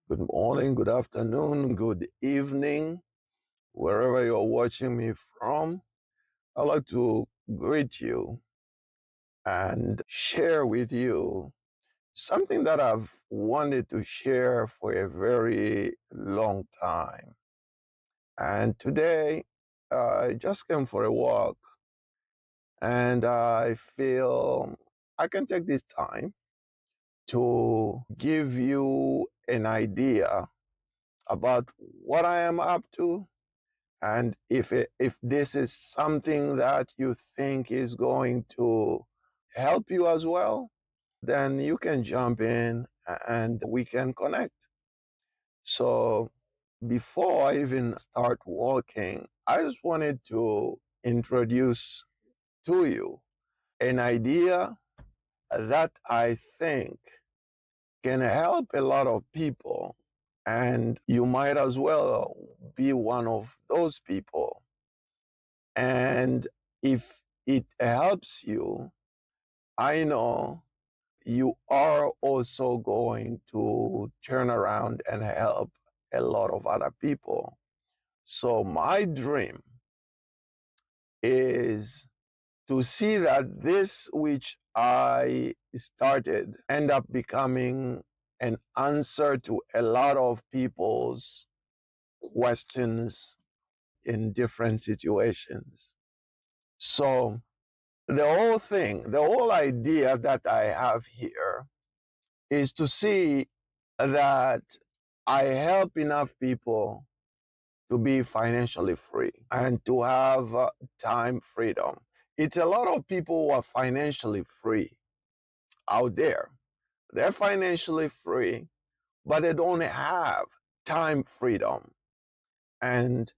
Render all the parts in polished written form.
Good morning, good afternoon, good evening, wherever you're watching me from. I'd like to greet you and share with you something that I've wanted to share for a very long time. And today, I just came for a walk and I feel I can take this time to give you an idea about what I am up to. And if this is something that you think is going to help you as well, then you can jump in and we can connect. So before I even start walking, I just wanted to introduce to you an idea that I think can help a lot of people. And you might as well be one of those people. And if it helps you, I know you are also going to turn around and help a lot of other people. So my dream is to see that this which I started end up becoming an answer to a lot of people's questions in different situations. So the whole idea that I have here is to see that I help enough people to be financially free and to have time freedom. It's a lot of people who are financially free out there. They're financially free, but they don't have time freedom. And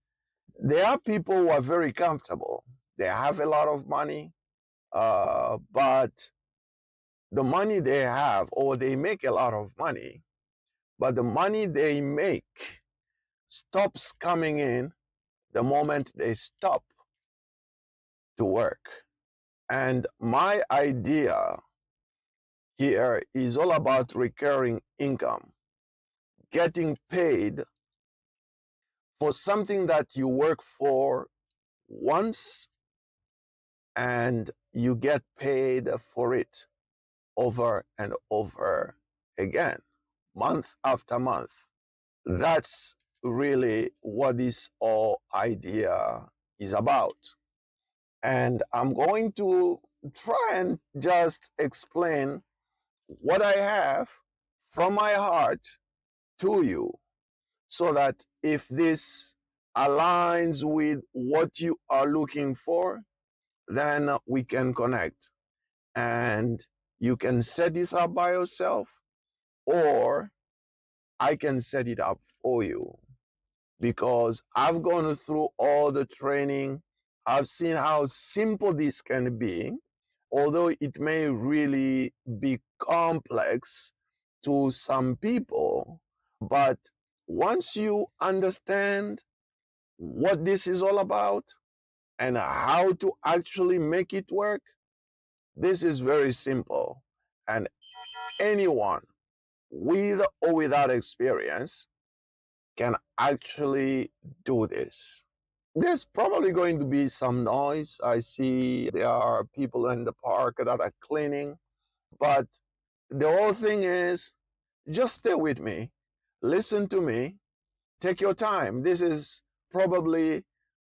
there are people who are very comfortable. They have a lot of money, but the money they have, or they make a lot of money, but the money they make stops coming in the moment they stop to work. And my idea here is all about recurring income, getting paid for something that you work for once and you get paid for it over and over again, month after month. That's really what this whole idea is about. And I'm going to try and just explain what I have from my heart to you so that if this aligns with what you are looking for, then we can connect and you can set this up by yourself or I can set it up for you because I've gone through all the training. I've seen how simple this can be, although it may really be complex to some people. But once you understand what this is all about and how to actually make it work, this is very simple. And anyone with or without experience can actually do this. There's probably going to be some noise. I see there are people in the park that are cleaning, but the whole thing is just stay with me, listen to me, take your time. This is probably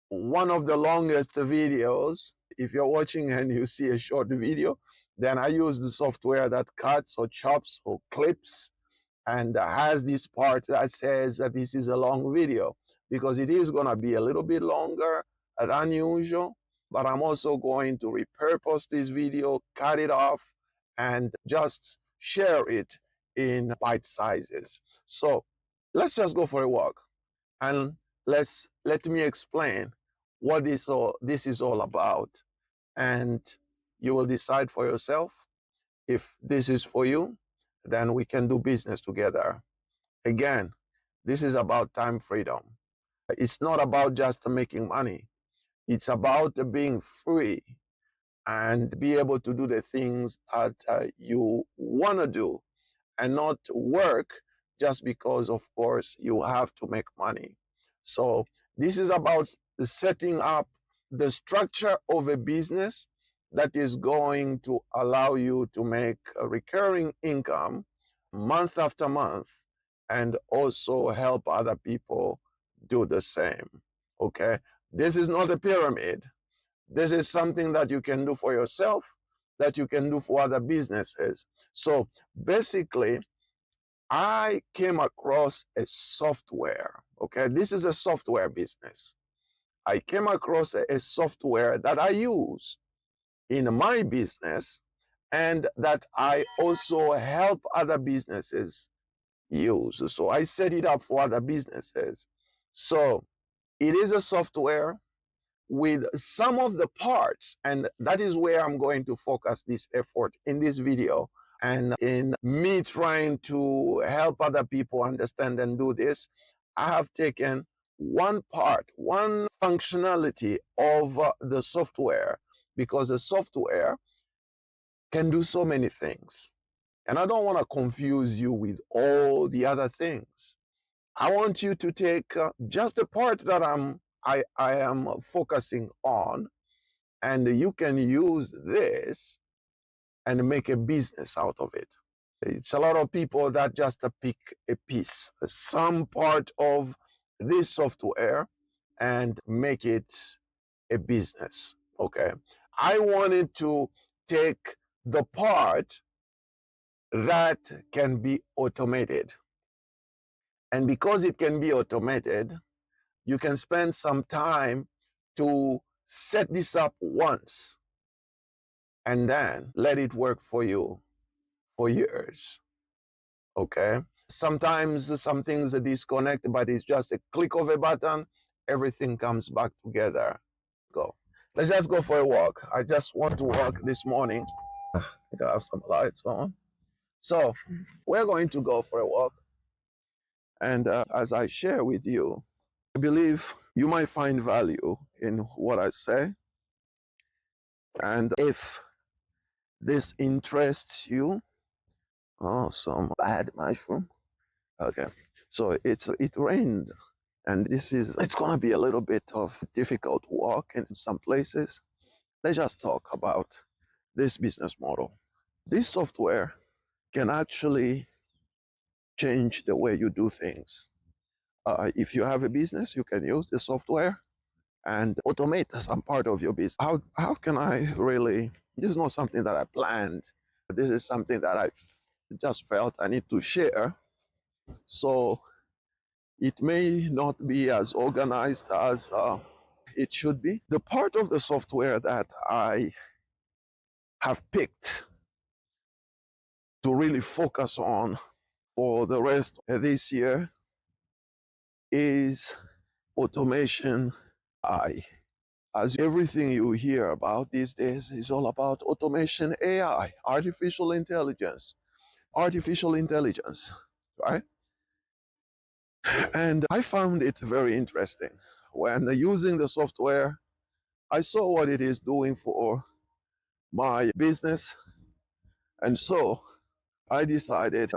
one of the longest videos. If you're watching and you see a short video, then I use the software that cuts or chops or clips and has this part that says that this is a long video because it is going to be a little bit longer than usual, but I'm also going to repurpose this video, cut it off, and just share it in bite sizes. So let's just go for a walk and let me explain what this is all about, and you will decide for yourself if this is for you, then we can do business together. Again, this is about time freedom. It's not about just making money. It's about being free and be able to do the things that you want to do and not work just because, of course, you have to make money. So this is about setting up the structure of a business that is going to allow you to make a recurring income month after month and also help other people do the same. Okay? This is not a pyramid. This is something that you can do for yourself, that you can do for other businesses. So basically, I came across a software. Okay, this is a software business. I came across a software that I use in my business and that I also help other businesses use. So I set it up for other businesses. So it is a software with some of the parts, and that is where I'm going to focus this effort in this video and in me trying to help other people understand and do this. I have taken one part, one functionality of the software, because the software can do so many things. And I don't want to confuse you with all the other things. I want you to take just the part that I am focusing on, and you can use this and make a business out of it. It's a lot of people that just pick a piece, some part of this software, and make it a business. Okay. I wanted to take the part that can be automated. And because it can be automated, you can spend some time to set this up once and then let it work for you for years. Okay? Sometimes some things are disconnected, but it's just a click of a button, everything comes back together. Go. Let's just go for a walk. I just want to walk this morning. I think I have some lights on. So we're going to go for a walk. And as I share with you, I believe you might find value in what I say. And if this interests you, oh, some bad mushroom. Okay. So it rained, and it's gonna be a little bit of a difficult walk in some places. Let's just talk about this business model. This software can actually change the way you do things. If you have a business, you can use the software and automate some part of your business. How can I really? This is not something that I planned. This is something that I just felt I need to share. So it may not be as organized as it should be. The part of the software that I have picked to really focus on for the rest of this year is automation AI. As everything you hear about these days is all about automation AI, artificial intelligence, right? And I found it very interesting. When using the software, I saw what it is doing for my business. And so I decided,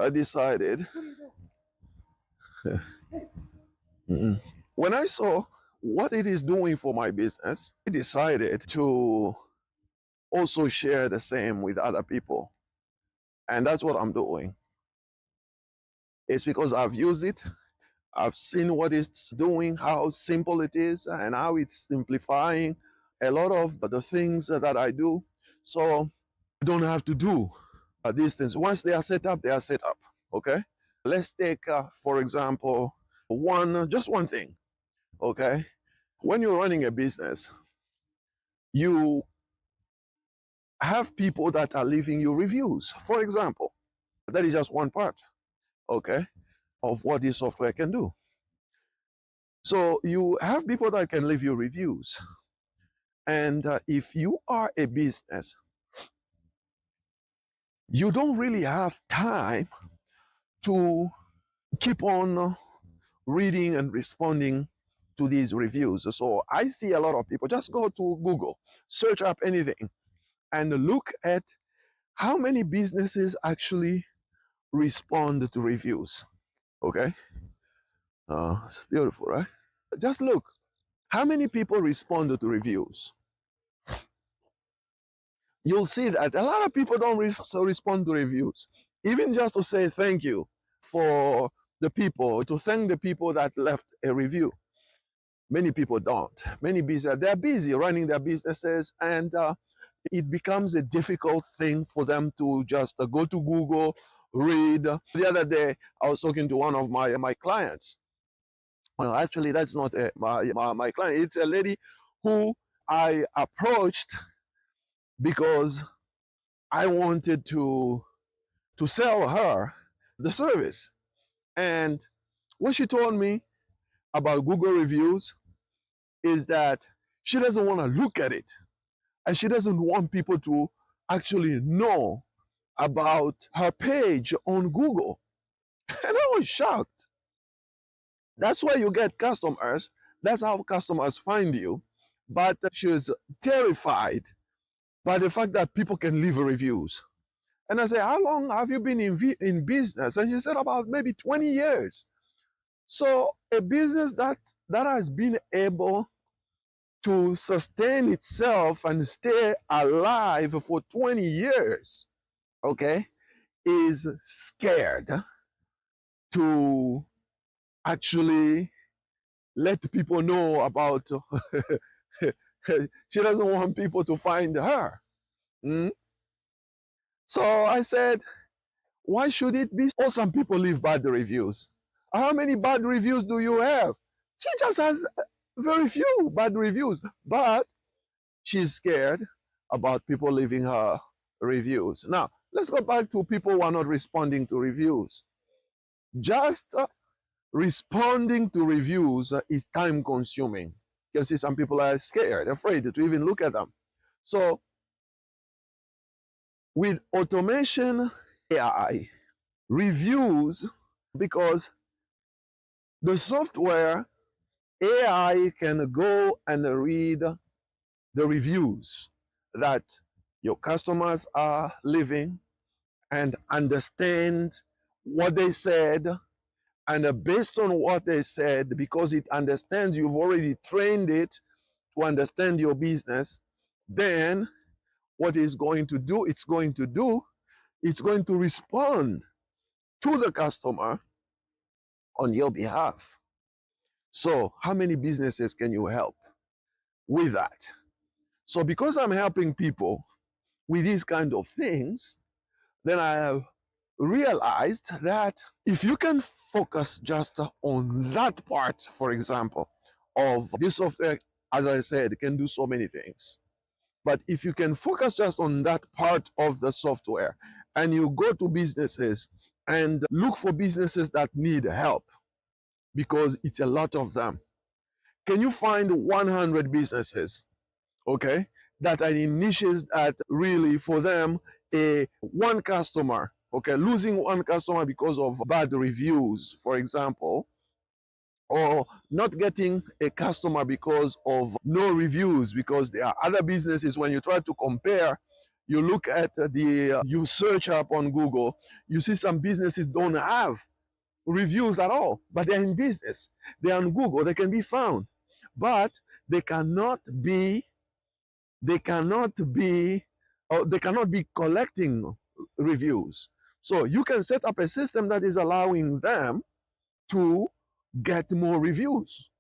when I saw what it is doing for my business, I decided to also share the same with other people. And that's what I'm doing. It's because I've used it, I've seen what it's doing, how simple it is, and how it's simplifying a lot of the things that I do. So I don't have to do these things. Once they are set up, they are set up. Okay? Let's take, for example, just one thing. Okay? When you're running a business, you have people that are leaving you reviews. For example, that is just one part, okay, of what this software can do. So you have people that can leave you reviews. And if you are a business, you don't really have time to keep on reading and responding to these reviews. So I see a lot of people just go to Google, search up anything, and look at how many businesses actually respond to reviews. Okay? It's beautiful, right? Just look. How many people respond to reviews? You'll see that a lot of people don't respond to reviews. Even just to say thank you for the people, to thank the people that left a review. Many people don't. Many business, they're busy running their businesses, and it becomes a difficult thing for them to just go to Google, read. The other day, I was talking to one of my clients. Well, actually, that's not my client. It's a lady who I approached because I wanted to sell her the service. And what she told me about Google reviews is that she doesn't want to look at it, and she doesn't want people to actually know about her page on Google. And I was shocked. That's why you get customers. That's how customers find you. But she was terrified by the fact that people can leave reviews. And I said, how long have you been in business? And she said, about maybe 20 years. So a business that has been able to sustain itself and stay alive for 20 years, okay, is scared to actually let people know about she doesn't want people to find her. Mm? So I said, why should it be? Oh, some people leave bad reviews. How many bad reviews do you have? She just has very few bad reviews, but she's scared about people leaving her reviews. Now, let's go back to people who are not responding to reviews. Just responding to reviews is time consuming. You can see some people are scared, afraid to even look at them. So, with automation, AI, reviews, because the software, AI can go and read the reviews that your customers are leaving and understand what they said. And based on what they said, because it understands, you've already trained it to understand your business, then what it's going to do, it's going to respond to the customer on your behalf. So how many businesses can you help with that? So because I'm helping people with these kind of things, then I have realized that if you can focus just on that part, for example, of this software, as I said, it can do so many things. But if you can focus just on that part of the software and you go to businesses and look for businesses that need help, because it's a lot of them. Can you find 100 businesses, okay, that are in niches that really for them a one customer, okay, losing one customer because of bad reviews, for example, or not getting a customer because of no reviews, because there are other businesses when you try to compare, you look at you search up on Google, you see some businesses don't have reviews at all, but they're in business, they're on Google, they can be found, but they cannot be they cannot be they cannot be collecting reviews. So you can set up a system that is allowing them to get more reviews,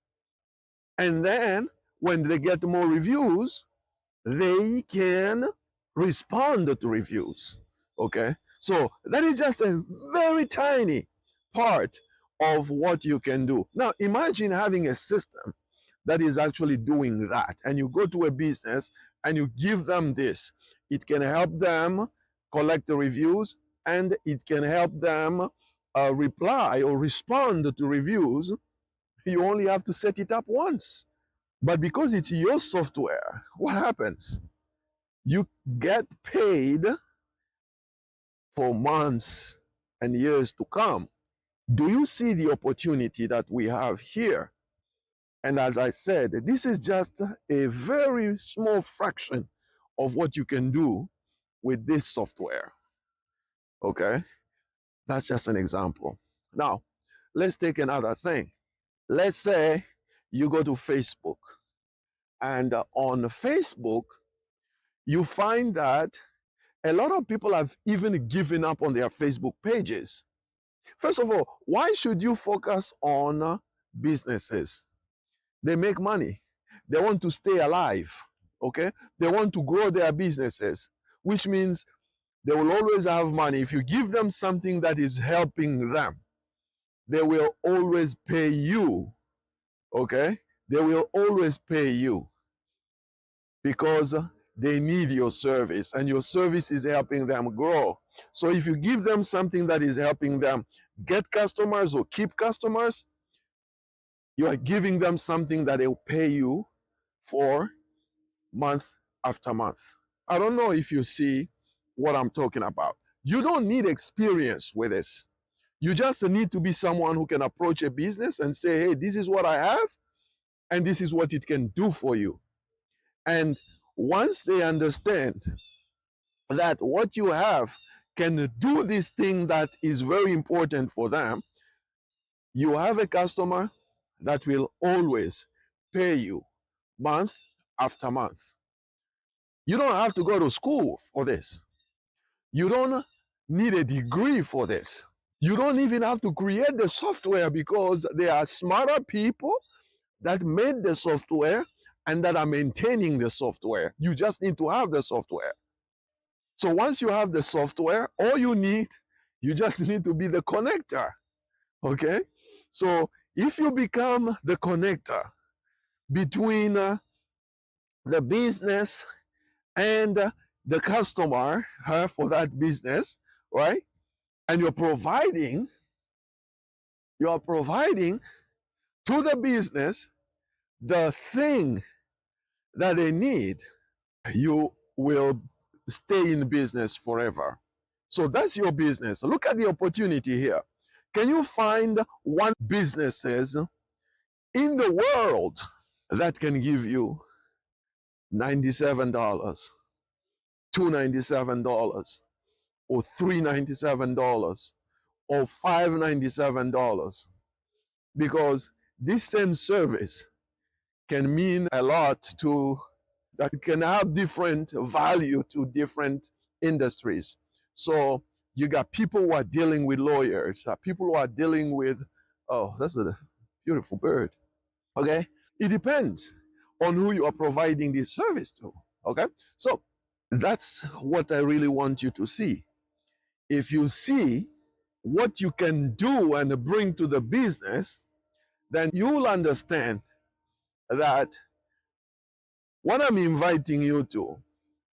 and then when they get more reviews, they can respond to reviews. Okay, so that is just a very tiny part of what you can do. Now imagine having a system that is actually doing that, and you go to a business and you give them this. It can help them collect the reviews, and it can help them reply or respond to reviews. You only have to set it up once. But because it's your software, what happens? You get paid for months and years to come. Do you see the opportunity that we have here? And as I said, this is just a very small fraction of what you can do with this software. Okay? That's just an example. Now, let's take another thing. Let's say you go to Facebook, and on Facebook, you find that a lot of people have even given up on their Facebook pages. First of all, why should you focus on businesses? They make money. They want to stay alive. Okay? They want to grow their businesses, which means they will always have money. If you give them something that is helping them, they will always pay you. Okay? They will always pay you because they need your service, and your service is helping them grow. So if you give them something that is helping them get customers or keep customers, you are giving them something that they will pay you for month after month. I don't know if you see what I'm talking about. You don't need experience with this. You just need to be someone who can approach a business and say, hey, this is what I have, and this is what it can do for you. And once they understand that what you have can do this thing that is very important for them, you have a customer that will always pay you month after month. You don't have to go to school for this. You don't need a degree for this. You don't even have to create the software, because there are smarter people that made the software and that are maintaining the software. You just need to have the software. So once you have the software, all you just need to be the connector. Okay? So if you become the connector between the business and the customer for that business, right? And you're providing to the business the thing that they need, you will stay in business forever. So that's your business. Look at the opportunity here. Can you find one businesses in the world that can give you $97, $297, or $397, or $597? Because this same service can mean a lot to, that can have different value to different industries. So you got people who are dealing with lawyers, people who are dealing with, oh, that's a beautiful bird. Okay? It depends on who you are providing this service to. Okay? So that's what I really want you to see. If you see what you can do and bring to the business, then you'll understand that what I'm inviting you to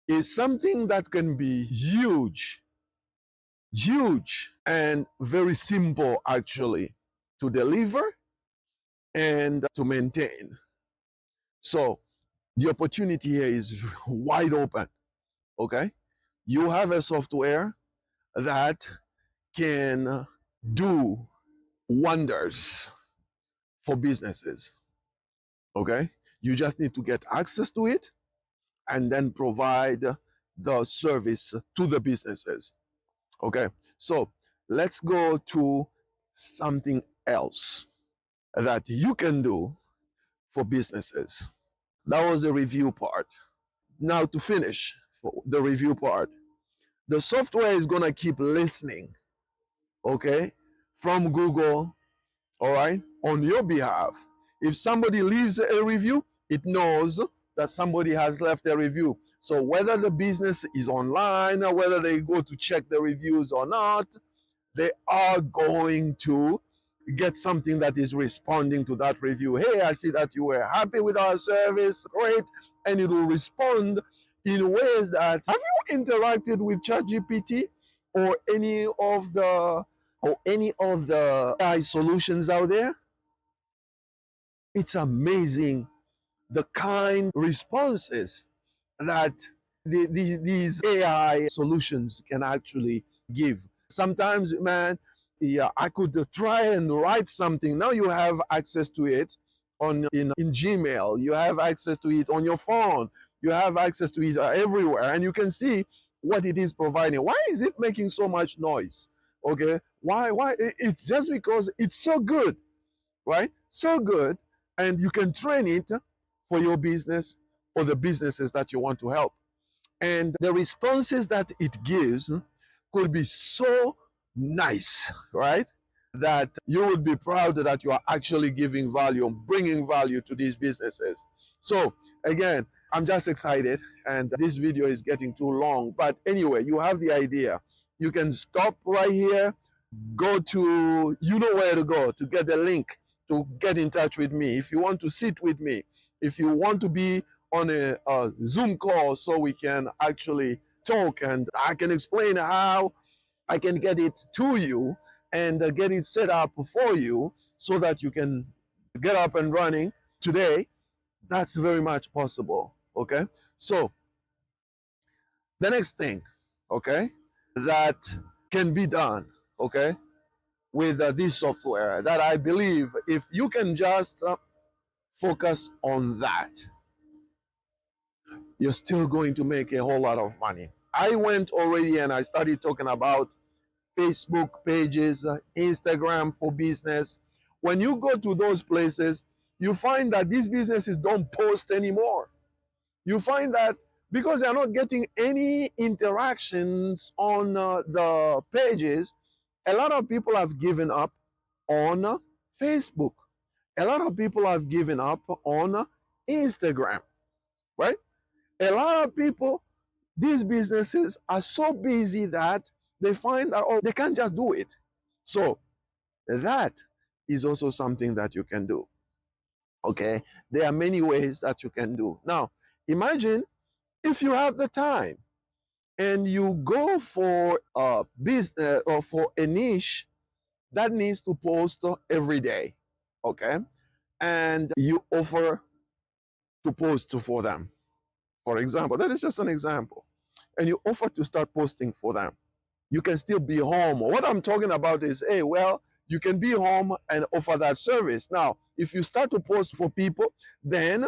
is something that can be huge, and very simple actually to deliver and to maintain. So the opportunity here is wide open. Okay? You have a software that can do wonders for businesses. Okay? You just need to get access to it and then provide the service to the businesses. Okay? So let's go to something else that you can do for businesses. That was the review part. Now to finish the review part, the software is going to keep listening, okay, from Google, all right, on your behalf. If somebody leaves a review, it knows that somebody has left a review. So whether the business is online or whether they go to check the reviews or not, they are going to get something that is responding to that review. Hey, I see that you were happy with our service, great. And it will respond in ways that, have you interacted with ChatGPT or any of the AI solutions out there? It's amazing the kind responses that these AI solutions can actually give. Sometimes, man, yeah, I could try and write something. Now you have access to it in Gmail. You have access to it on your phone. You have access to it everywhere, and you can see what it is providing. Why is it making so much noise? Okay, Why? Why? It's just because it's so good, right? So good, and you can train it for your business or the businesses that you want to help. And the responses that it gives could be so nice, right? That you would be proud that you are actually giving value and bringing value to these businesses. So again, I'm just excited, and this video is getting too long. But anyway, you have the idea. You can stop right here, go to, you know where to go to get the link to get in touch with me. If you want to sit with me, if you want to be on a Zoom call so we can actually talk and I can explain how I can get it to you and get it set up for you so that you can get up and running today, that's very much possible. Okay, so the next thing, okay, that can be done, okay, with this software, that I believe if you can just focus on that, you're still going to make a whole lot of money. I went already and I started talking about Facebook pages, Instagram for business. When you go to those places, you find that these businesses don't post anymore. You find that because they're not getting any interactions on the pages, a lot of people have given up on Facebook. A lot of people have given up on Instagram, right? A lot of people, these businesses are so busy that they find that, oh, they can't just do it. So that is also something that you can do. Okay, there are many ways that you can do. Now, imagine if you have the time and you go for a business or for a niche that needs to post every day, okay, and you offer to post for them. For example, that is just an example, and you offer to start posting for them. You can still be home. What I'm talking about is, hey, well, you can be home and offer that service. Now, if you start to post for people, then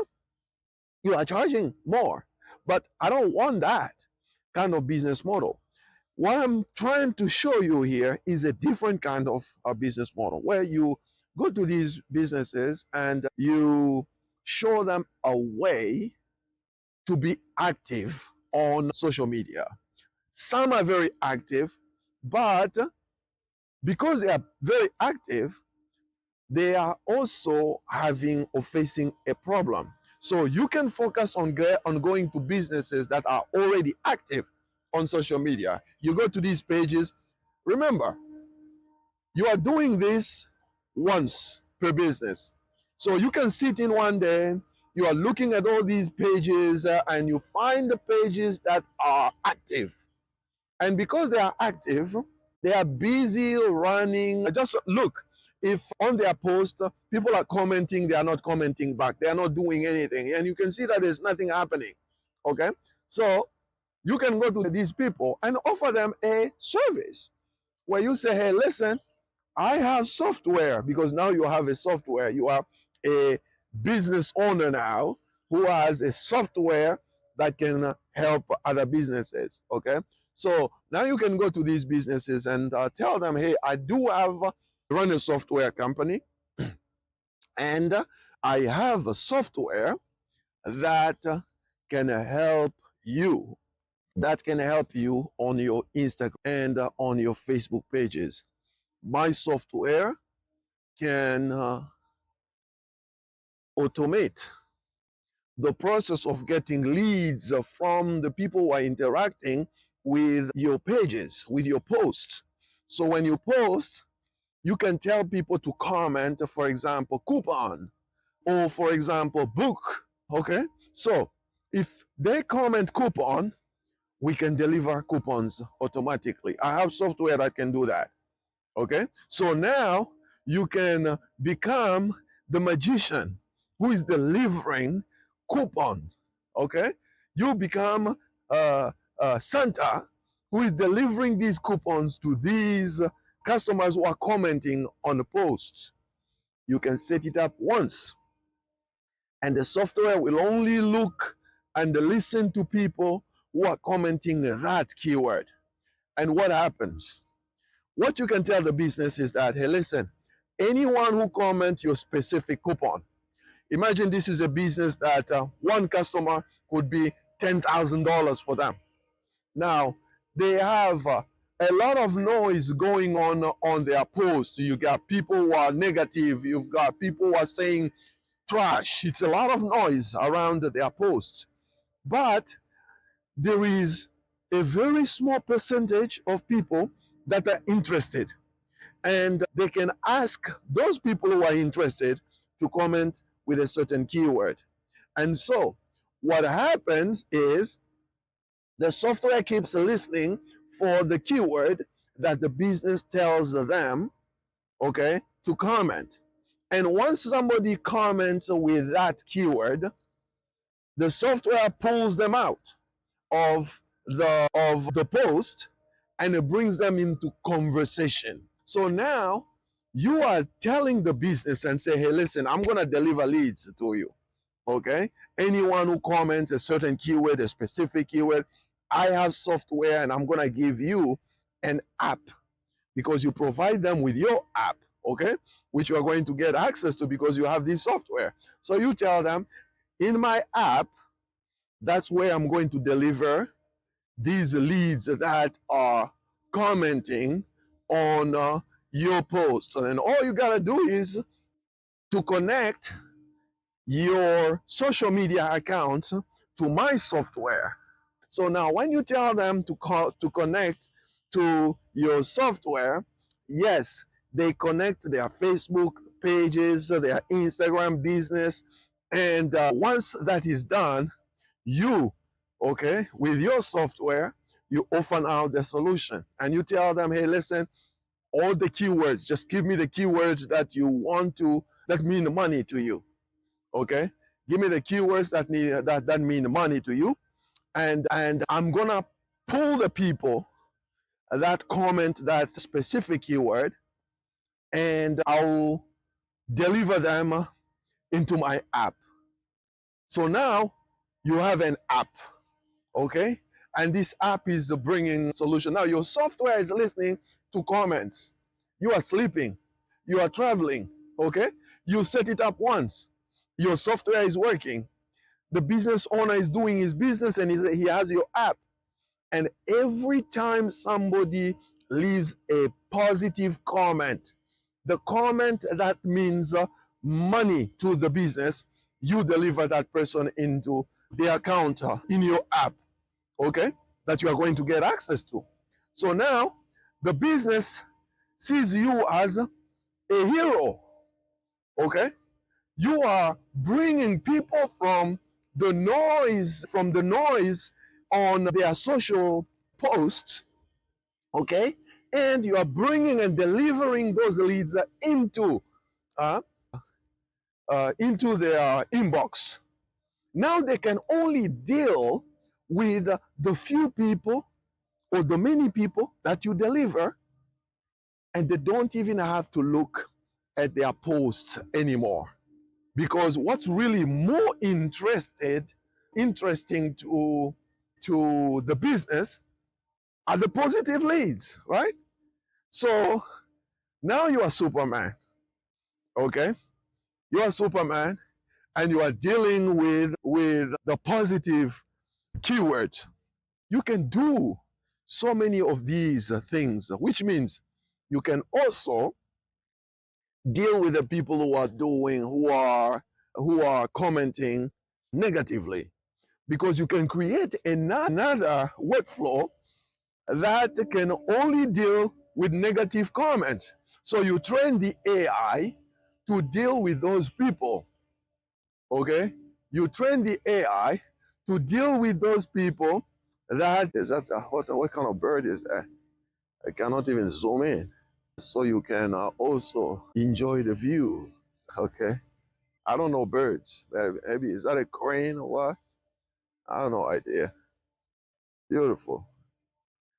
you are charging more. But I don't want that kind of business model. What I'm trying to show you here is a different kind of a business model where you go to these businesses and you show them a way to be active on social media. Some are very active, but because they are very active, they are also having or facing a problem. So you can focus on going to businesses that are already active on social media. You go to these pages. Remember, you are doing this once per business. So you can sit in one day, you are looking at all these pages and you find the pages that are active. And because they are active, they are busy running. Just look, if on their post, people are commenting, they are not commenting back. They are not doing anything. And you can see that there's nothing happening. Okay? So you can go to these people and offer them a service where you say, hey, listen, I have software, because now you have a software. You are a business owner now who has a software that can help other businesses. Okay, so now you can go to these businesses and tell them, hey, I do have run a software company, and I have a software that can help you. That can help you on your Instagram and on your Facebook pages. My software can automate the process of getting leads from the people who are interacting with your pages, with your posts. So when you post, you can tell people to comment, for example, coupon, or for example, book. Okay? So if they comment coupon, we can deliver coupons automatically. I have software that can do that. Okay? So now you can become the magician who is delivering coupon. Okay? You become Santa who is delivering these coupons to these customers who are commenting on the posts. You can set it up once, and the software will only look and listen to people who are commenting that keyword. And what happens? what you can tell the business is that, hey, listen, anyone who comments your specific coupon, imagine this is a business that one customer could be $10,000 for them. Now, they have a lot of noise going on their post. You got people who are negative. You've got people who are saying trash. It's a lot of noise around their posts. But there is a very small percentage of people that are interested. And they can ask those people who are interested to comment with a certain keyword. And so what happens is the software keeps listening for the keyword that the business tells them, okay, to comment. And once somebody comments with that keyword, the software pulls them out of the post and it brings them into conversation. So now you are telling the business and say, hey, listen, I'm going to deliver leads to you. Okay? Anyone who comments a certain keyword, a specific keyword, I have software and I'm going to give you an app because you provide them with your app, okay? Which you are going to get access to because you have this software. So you tell them, in my app, that's where I'm going to deliver these leads that are commenting on your post. And all you got to do is to connect your social media accounts to my software. So now when you tell them to connect to your software, yes, they connect their Facebook pages, their Instagram business, and once that is done, you, okay, with your software, you open out the solution and you tell them, hey, listen, all the keywords, just give me the keywords that you want to, that mean money to you, okay? Give me the keywords that mean money to you, and I'm gonna pull the people that comment that specific keyword, and I'll deliver them into my app. So now you have an app, okay? And this app is bringing solution. Now your software is listening to comments. You are sleeping, you are traveling, okay? You set it up once. Your software is working. The business owner is doing his business and he has your app. And every time somebody leaves a positive comment, the comment that means money to the business, you deliver that person into the account in your app, okay, that you are going to get access to. So now the business sees you as a hero, okay? You are bringing people from the noise on their social posts, okay? And you are bringing and delivering those leads uh, into their inbox. Now they can only deal with the few people or the many people that you deliver, and they don't even have to look at their posts anymore. Because what's really more interesting to the business are the positive leads, right? So now you are Superman, okay? You are Superman, and you are dealing with the positive keywords. You can do so many of these things, which means you can also deal with the people who are commenting negatively, because you can create another workflow that can only deal with negative comments. So you train the AI to deal with those people, okay? You train the AI to deal with those people that is that what kind of bird is that? I cannot even zoom in. So you can also enjoy the view, okay? I don't know birds. Maybe is that a crane or what? I have no idea. Beautiful.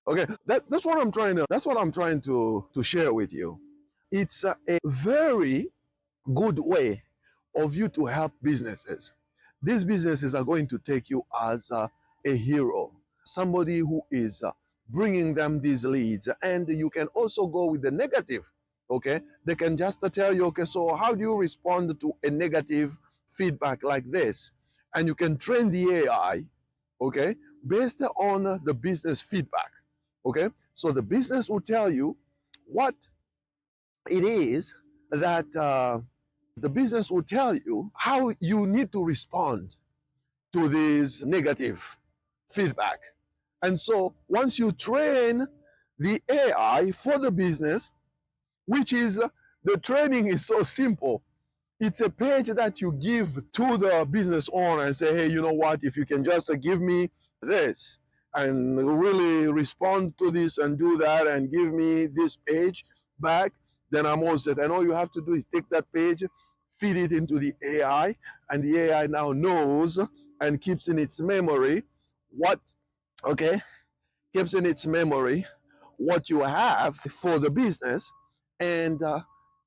Okay, that's what I'm trying to share with you. It's a very good way of you to help businesses. These businesses are going to take you as a hero, somebody who is bringing them these leads. And you can also go with the negative. Okay, they can just tell you, okay, so how do you respond to a negative feedback like this? And you can train the AI, okay, based on the business feedback. Okay, so the business will tell you what it is that the business will tell you how you need to respond to this negative feedback. And so once you train the AI for the business, which is the training is so simple. It's a page that you give to the business owner and say, hey, you know what, if you can just give me this and really respond to this and do that and give me this page back, then I'm all set. And all you have to do is take that page, feed it into the AI, and the AI now knows and keeps in its memory what, okay, keeps in its memory what you have for the business, and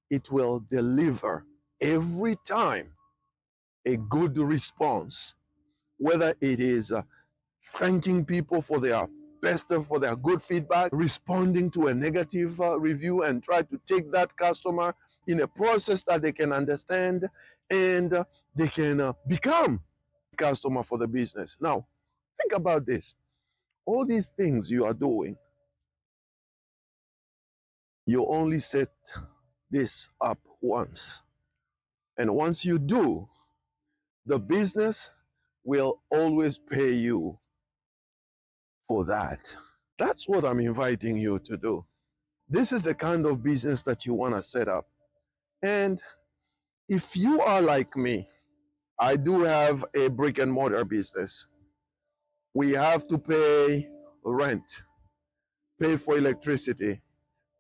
it will deliver every time a good response, whether it is thanking people for their best, for their good feedback, responding to a negative review and try to take that customer in a process that they can understand, and they can become a customer for the business. Now, think about this. All these things you are doing, you only set this up once. And once you do, the business will always pay you for that. That's what I'm inviting you to do. This is the kind of business that you want to set up. And if you are like me, I do have a brick and mortar business. We have to pay rent, pay for electricity,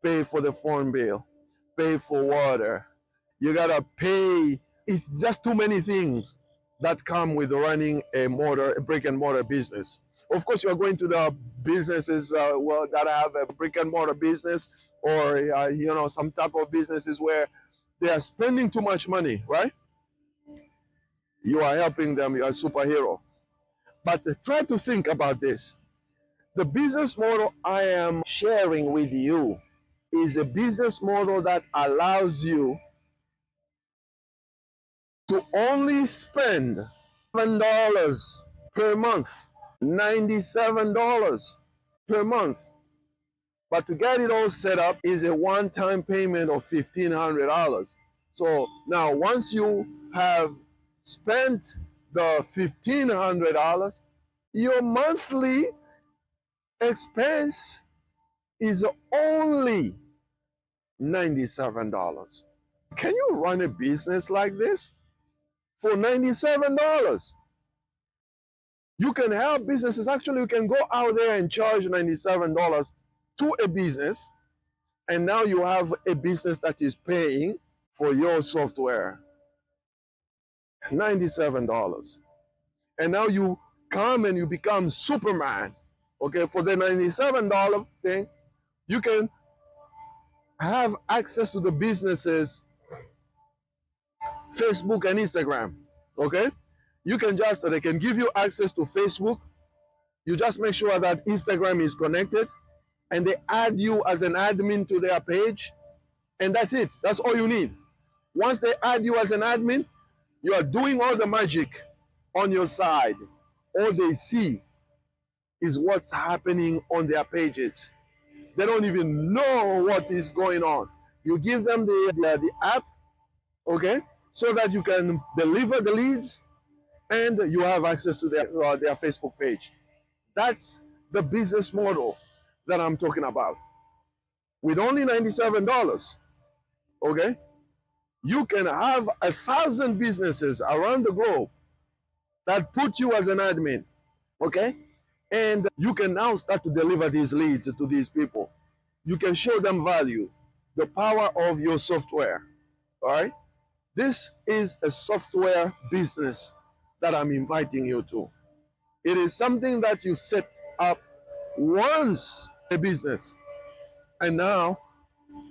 pay for the phone bill, pay for water. You gotta pay. It's just too many things that come with running a brick and mortar business. Of course, you are going to the businesses that have a brick and mortar business, or some type of businesses where they are spending too much money, right? You are helping them. You are a superhero. But try to think about this. The business model I am sharing with you is a business model that allows you to only spend $7 per month, $97 per month. But to get it all set up is a one-time payment of $1,500. So now once you have spent the $1,500, your monthly expense is only $97. Can you run a business like this for $97? You can help businesses. Actually, you can go out there and charge $97 to a business, and now you have a business that is paying for your software. $97. And now you come and you become Superman. Okay, for the $97 thing, you can have access to the businesses Facebook and Instagram. Okay, they can give you access to Facebook. You just make sure that Instagram is connected, and they add you as an admin to their page, and that's it. That's all you need. Once they add you as an admin, you are doing all the magic on your side. All they see is what's happening on their pages. They don't even know what is going on. You give them the app, okay, so that you can deliver the leads, and you have access to their Facebook page. That's the business model that I'm talking about. With only $97, okay, you can have 1,000 businesses around the globe that put you as an admin, okay? And you can now start to deliver these leads to these people. You can show them value, the power of your software, all right? This is a software business that I'm inviting you to. It is something that you set up once a business, and now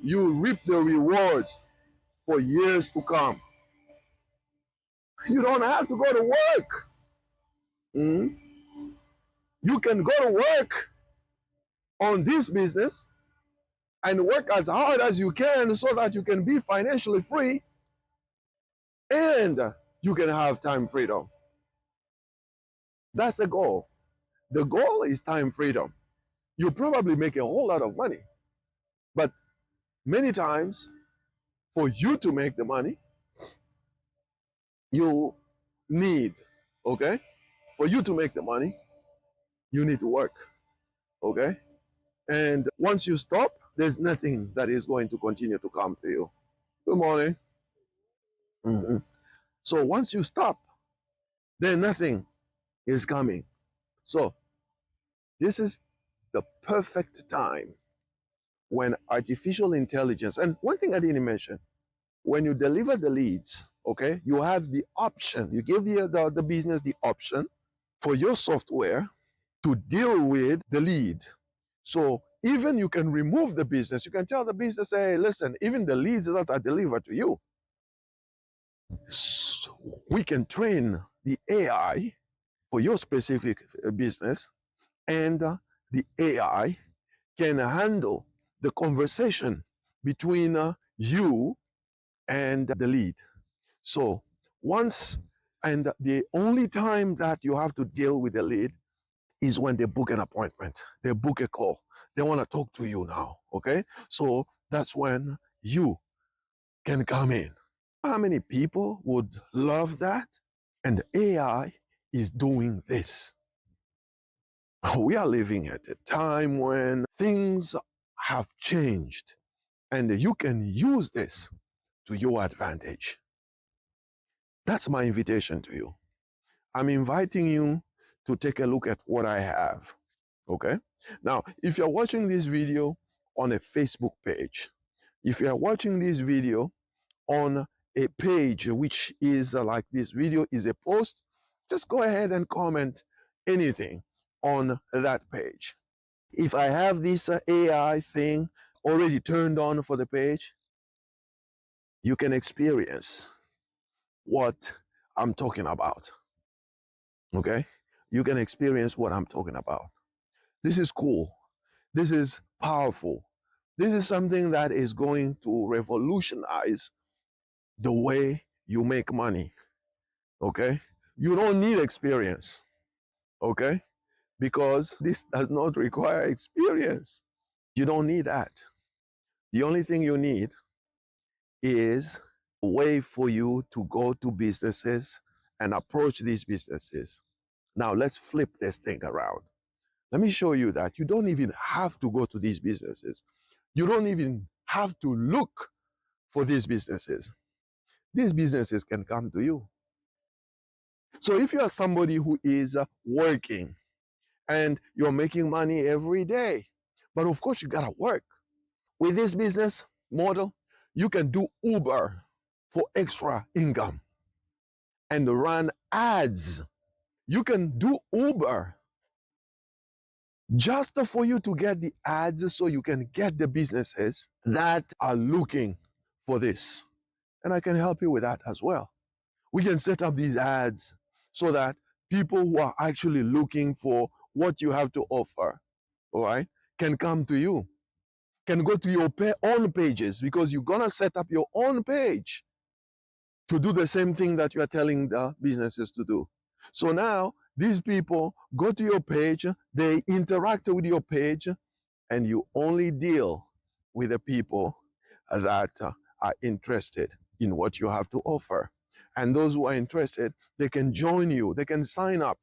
you reap the rewards for years to come. You don't have to go to work. You can go to work on this business and work as hard as you can so that you can be financially free and you can have time freedom. That's the goal. The goal is time freedom. You probably make a whole lot of money, but many times for you to make the money, you need, okay? For you to make the money, you need to work, okay? And once you stop, there's nothing that is going to continue to come to you. Good morning. Mhm. So once you stop, then nothing is coming. So this is the perfect time when artificial intelligence, and one thing I didn't mention, when you deliver the leads, okay, you have the option, you give the business the option for your software to deal with the lead. So even you can remove the business. You can tell the business, hey, listen, even the leads that I deliver to you, we can train the AI for your specific business, and the AI can handle the conversation between you and the lead. So once, and the only time that you have to deal with the lead is when they book an appointment, they book a call, they want to talk to you now, okay? So that's when you can come in. How many people would love that? And AI is doing this. We are living at a time when things have changed, and you can use this to your advantage. That's my invitation to you. I'm inviting you to take a look at what I have. Okay? Now, if you're watching this video on a Facebook page, if you're watching this video on a page which is like this video is a post, just go ahead and comment anything on that page. If I have this AI thing already turned on for the page, you can experience what I'm talking about. Okay? You can experience what I'm talking about. This is cool. This is powerful. This is something that is going to revolutionize the way you make money. Okay? You don't need experience. Okay? Because this does not require experience. You don't need that. The only thing you need is a way for you to go to businesses and approach these businesses. Now, let's flip this thing around. Let me show you that you don't even have to go to these businesses. You don't even have to look for these businesses. These businesses can come to you. So if you are somebody who is working and you're making money every day, but of course you gotta work. With this business model, you can do Uber for extra income and run ads. You can do Uber just for you to get the ads so you can get the businesses that are looking for this. And I can help you with that as well. We can set up these ads so that people who are actually looking for what you have to offer, all right, can come to you, can go to your own pages, because you're going to set up your own page to do the same thing that you are telling the businesses to do. So now these people go to your page, they interact with your page, and you only deal with the people that are interested in what you have to offer. And those who are interested, they can join you, they can sign up,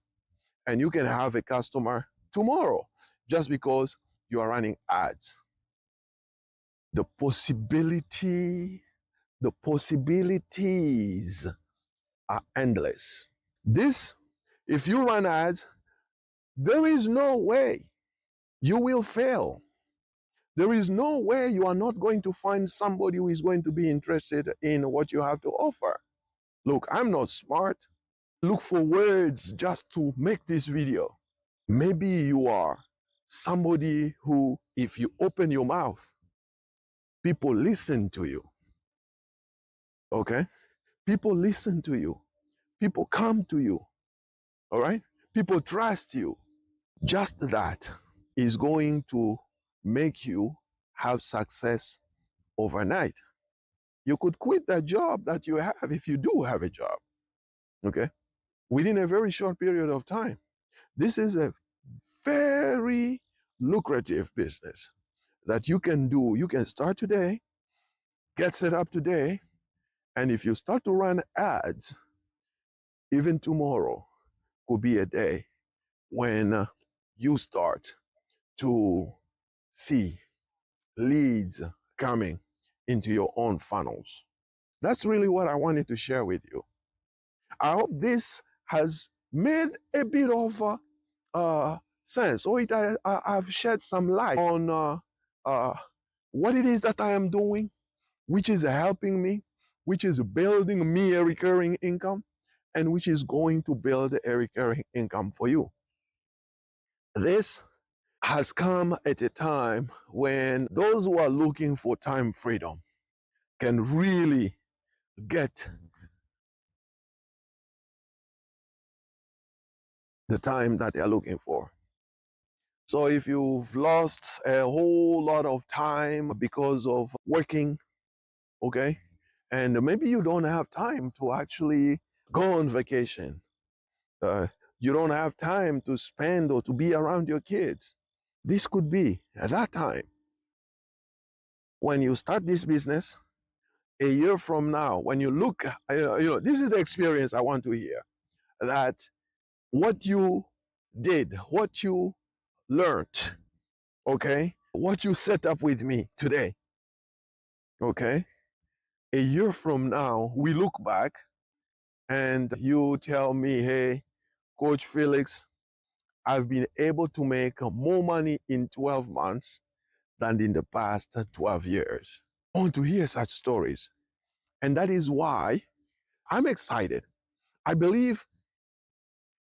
and you can have a customer tomorrow just because you are running ads. The possibilities are endless. This, if you run ads, there is no way you will fail. There is no way you are not going to find somebody who is going to be interested in what you have to offer. Look, I'm not smart. Look for words just to make this video. Maybe you are somebody who, if you open your mouth, people listen to you. Okay? People listen to you. People come to you. All right? People trust you. Just that. is going to make you have success overnight. You could quit that job that you have if you do have a job, okay, within a very short period of time. This is a very lucrative business that you can do. You can start today, get set up today, and if you start to run ads, even tomorrow could be a day when you start to see leads coming into your own funnels. That's really what I wanted to share with you. I hope this has made a bit of sense, or I've shed some light on what it is that I am doing, which is helping me, which is building me a recurring income, and which is going to build a recurring income for you. This has come at a time when those who are looking for time freedom can really get the time that they're looking for. So if you've lost a whole lot of time because of working, okay, and maybe you don't have time to actually go on vacation, you don't have time to spend or to be around your kids, this could be at that time when you start this business. A year from now, when you look, this is the experience I want to hear, that what you did, what you learned, okay, what you set up with me today, okay, a year from now, we look back and you tell me, hey, Coach Felix, I've been able to make more money in 12 months than in the past 12 years. I want to hear such stories. And that is why I'm excited. I believe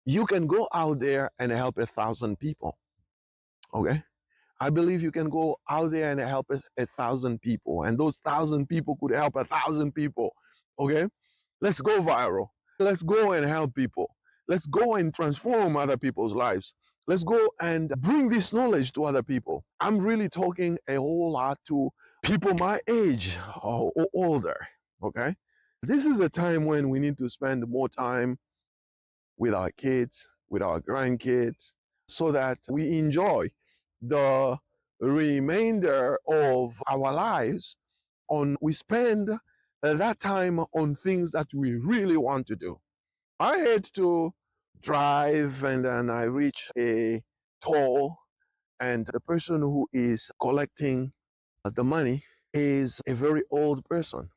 you can go out there and help 1,000 people. Okay? I believe you can go out there and help 1,000 people, and those 1,000 people could help 1,000 people. Okay? Let's go viral. Let's go and help people. Let's go and transform other people's lives. Let's go and bring this knowledge to other people. I'm really talking a whole lot to people my age or older. Okay? This is a time when we need to spend more time with our kids, with our grandkids, so that we enjoy the remainder of our lives we spend that time on things that we really want to do. I hate to drive and then I reach a toll and the person who is collecting the money is a very old person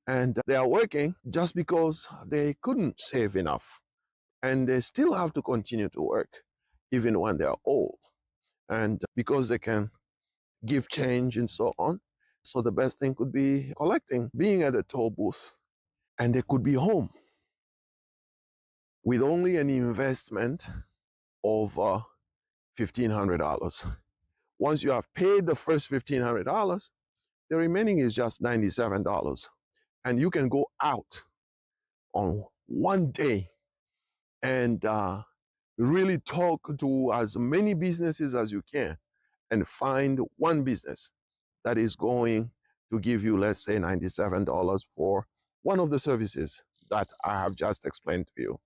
and they are working just because they couldn't save enough and they still have to continue to work even when they are old, and because they can give change and so on. So the best thing could be collecting, being at a toll booth, and they could be home with only an investment of $1,500. Once you have paid the first $1,500, the remaining is just $97. And you can go out on one day and really talk to as many businesses as you can and find one business that is going to give you, let's say, $97 for one of the services that I have just explained to you.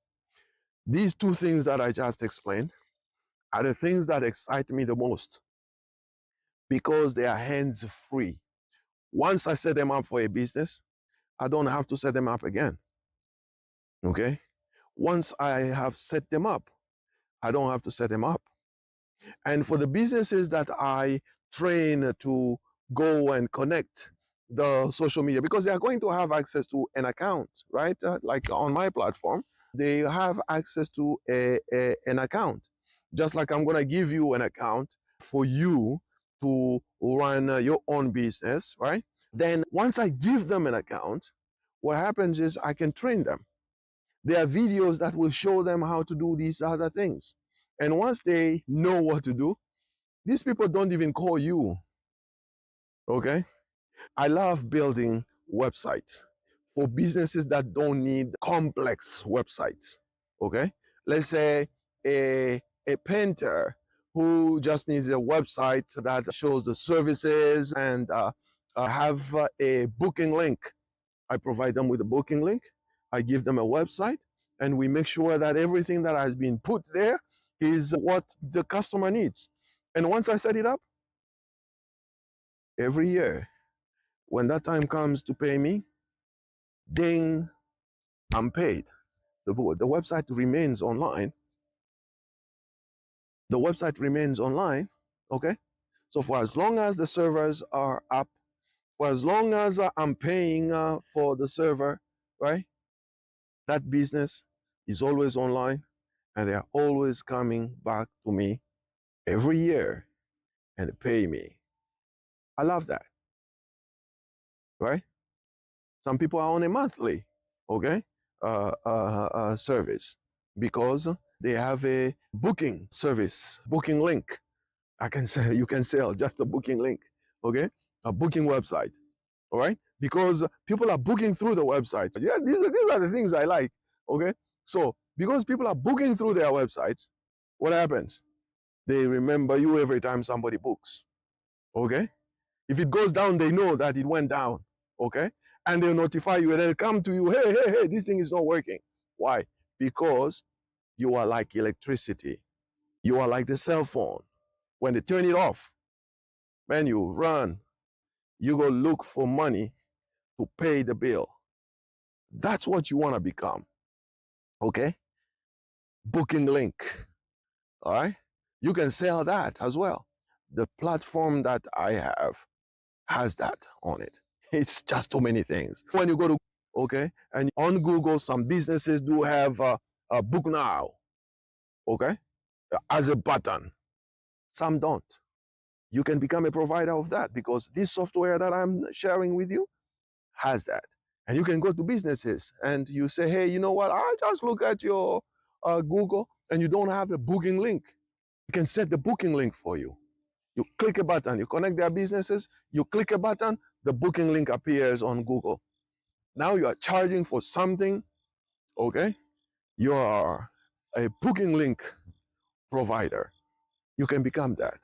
These two things that I just explained are the things that excite me the most because they are hands free. Once I set them up for a business, I don't have to set them up again. Okay? Once I have set them up, I don't have to set them up. And for the businesses that I train to go and connect the social media, because they are going to have access to an account, right? Like on my platform, they have access to an account. Just like I'm going to give you an account for you to run your own business, right? Then once I give them an account, what happens is I can train them. There are videos that will show them how to do these other things. And once they know what to do, these people don't even call you. Okay? I love building websites for businesses that don't need complex websites. Okay? Let's say a painter who just needs a website that shows the services and have a booking link. I provide them with a booking link. I give them a website, and we make sure that everything that has been put there is what the customer needs. And once I set it up, every year, when that time comes to pay me, ding, I'm paid. The website remains online. The website remains online, okay? So for as long as the servers are up, for as long as I'm paying for the server, right? That business is always online, and they are always coming back to me every year and pay me. I love that, right? Some people are on a monthly, okay, service because they have a booking service, booking link. I can say you can sell just a booking link, okay, a booking website, all right, because people are booking through the website. Yeah, these are the things I like, okay. So because people are booking through their websites, what happens? They remember you every time somebody books, okay. If it goes down, they know that it went down, okay? And they'll notify you and they'll come to you, hey, this thing is not working. Why? Because you are like electricity. You are like the cell phone. When they turn it off, man, you run. You go look for money to pay the bill. That's what you want to become, okay? Booking link, all right? You can sell that as well. The platform that I have has that on it. It's just too many things. When you go to, okay, and on Google, some businesses do have a book now, okay, as a button. Some don't. You can become a provider of that because this software that I'm sharing with you has that. And you can go to businesses and you say, hey, you know what? I just look at your Google and you don't have a booking link. You can set the booking link for you. You click a button, you connect their businesses, you click a button, the booking link appears on Google. Now you are charging for something, okay? You are a booking link provider. You can become that.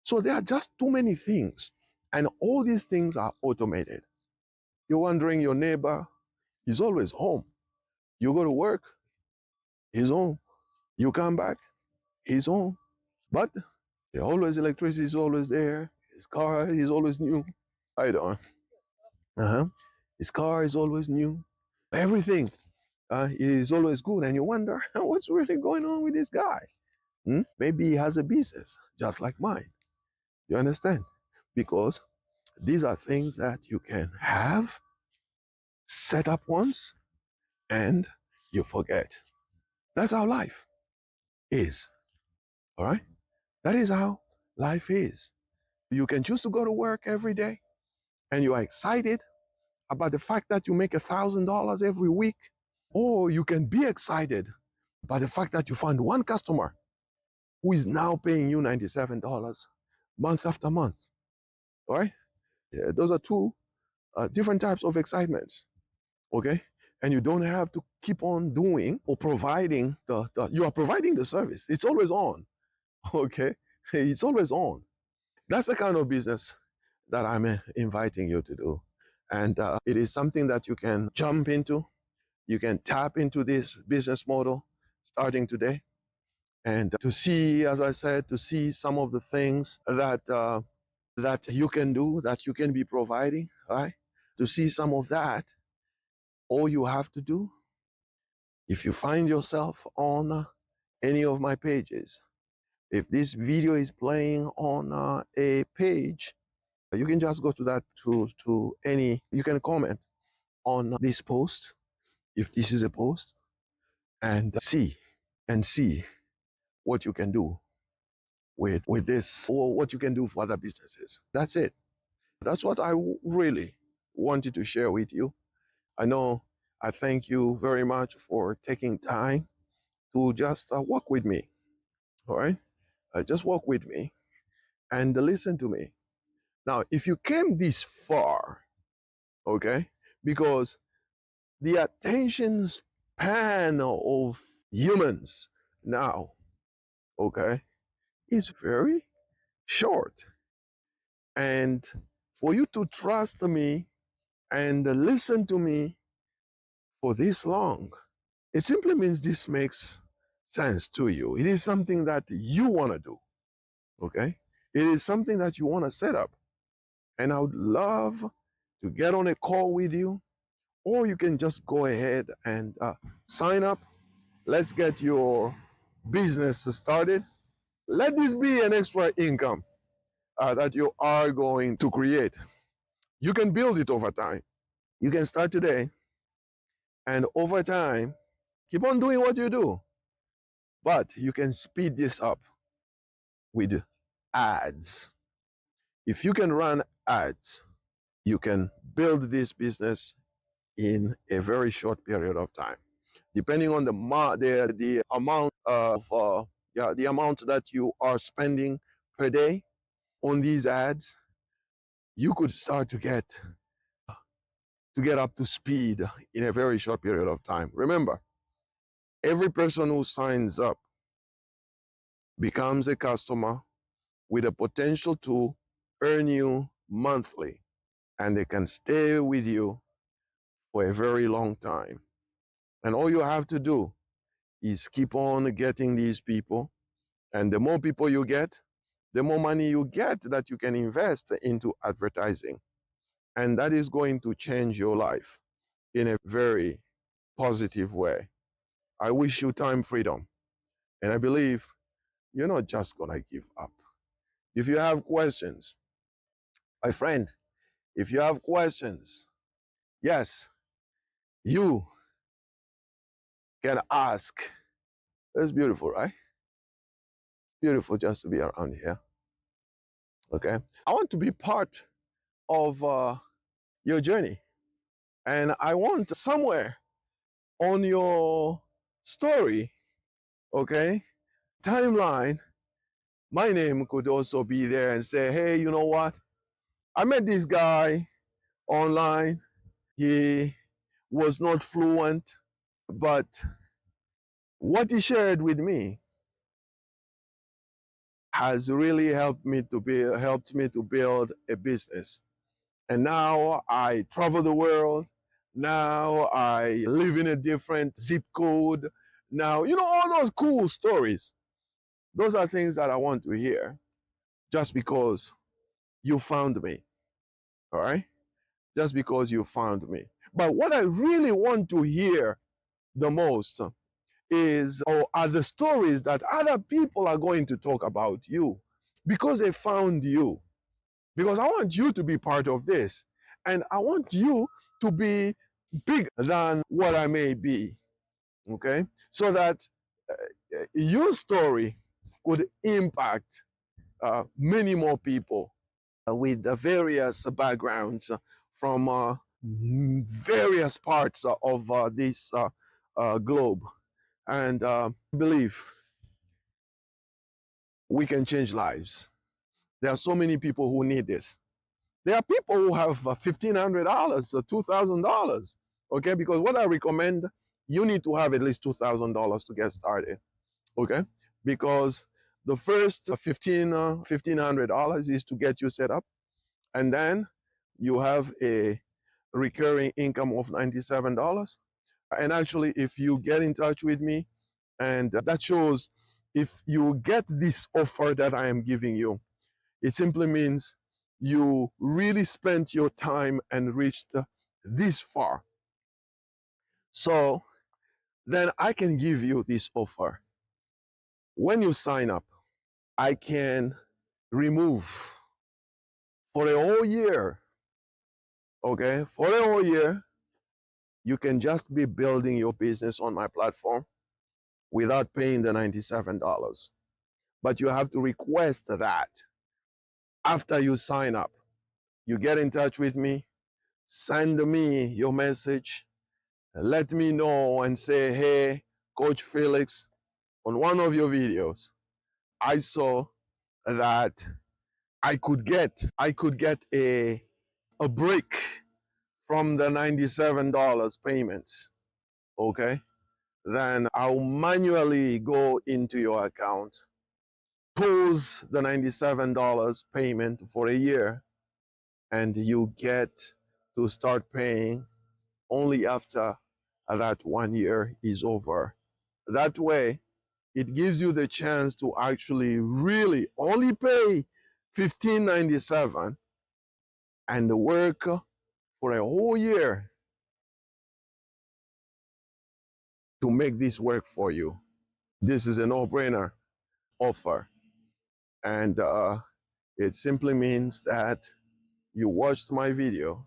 So there are just too many things. And all these things are automated. You're wondering your neighbor is always home. You go to work, he's home. You come back, he's home. But there's always electricity is always there. His car is always new. How you doing? Uh-huh. His car is always new. Everything is always good. And you wonder, what's really going on with this guy? Maybe he has a business just like mine. You understand? Because these are things that you can have, set up once, and you forget. That's how life is. All right? That is how life is. You can choose to go to work every day and you are excited about the fact that you make $1,000 every week, or you can be excited by the fact that you find one customer who is now paying you $97 month after month. All right? Yeah, those are two different types of excitements. Okay? And you don't have to keep on doing or providing you are providing the service. It's always on. Okay? It's always on. That's the kind of business that I'm inviting you to do. And it is something that you can jump into. You can tap into this business model starting today. And to see, as I said, to see some of the things that you can do, that you can be providing, right? To see some of that, all you have to do, if you find yourself on any of my pages, if this video is playing on a page, you can just go to that to any, you can comment on this post, if this is a post, and see what you can do with this, or what you can do for other businesses. That's it. That's what I really wanted to share with you. I know I thank you very much for taking time to just walk with me. All right? Just walk with me and listen to me. Now, if you came this far, okay, because the attention span of humans now, okay, is very short. And for you to trust me and listen to me for this long, it simply means this makes sense to you. It is something that you want to do, okay? It is something that you want to set up. And I would love to get on a call with you, or you can just go ahead and sign up. Let's get your business started. Let this be an extra income that you are going to create. You can build it over time. You can start today, and over time, keep on doing what you do. But you can speed this up with ads. If you can run ads, you can build this business in a very short period of time. Depending on the amount of the amount that you are spending per day on these ads, you could start to get up to speed in a very short period of time. Remember, every person who signs up becomes a customer with a potential to earn you monthly, and they can stay with you for a very long time. And all you have to do is keep on getting these people. And the more people you get, the more money you get that you can invest into advertising. And that is going to change your life in a very positive way. I wish you time freedom. And I believe you're not just going to give up. If you have questions, my friend, if you have questions, yes, you can ask. It's beautiful, right? Beautiful just to be around here. Okay. I want to be part of your journey. And I want somewhere on your story, okay, timeline, my name could also be there and say, hey, you know what? I met this guy online. He was not fluent, but what he shared with me has really helped me to build a business. And now I travel the world. Now I live in a different zip code. Now, all those cool stories. Those are things that I want to hear just because you found me. All right? Just because you found me. But what I really want to hear the most is, or are the stories that other people are going to talk about you because they found you. Because I want you to be part of this. And I want you to be bigger than what I may be. Okay? So that your story could impact many more people with various backgrounds from various parts of this globe. And I believe we can change lives. There are so many people who need this. There are people who have $1,500, $2,000. Okay, because what I recommend, you need to have at least $2,000 to get started. Okay, because the first $1,500 is to get you set up, and then you have a recurring income of $97. And actually, if you get in touch with me, and that shows if you get this offer that I am giving you, it simply means you really spent your time and reached this far. So then I can give you this offer. When you sign up, I can remove for a whole year, okay? For a whole year, you can just be building your business on my platform without paying the $97. But you have to request that after you sign up. You get in touch with me, send me your message, let me know and say, hey, Coach Felix, on one of your videos, I saw that I could get a break from the $97 payments. Okay? Then I'll manually go into your account, pulls the $97 payment for a year, and you get to start paying only after that 1 year is over. That way, it gives you the chance to actually really only pay $15.97 and work for a whole year to make this work for you. This is a no-brainer offer, and it simply means that you watched my video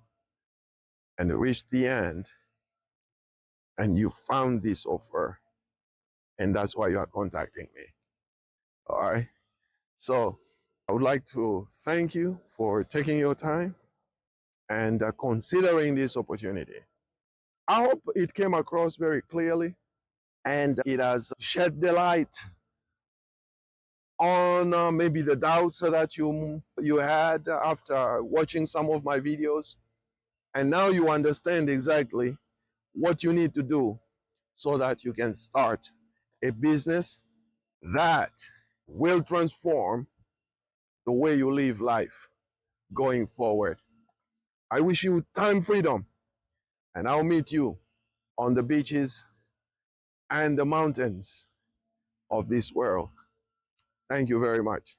and reached the end and you found this offer, and that's why you are contacting me. All right, so I would like to thank you for taking your time and considering this opportunity. I hope it came across very clearly and it has shed the light on maybe the doubts that you had after watching some of my videos, and now you understand exactly what you need to do so that you can start a business that will transform the way you live life going forward. I wish you time freedom, and I'll meet you on the beaches and the mountains of this world. Thank you very much.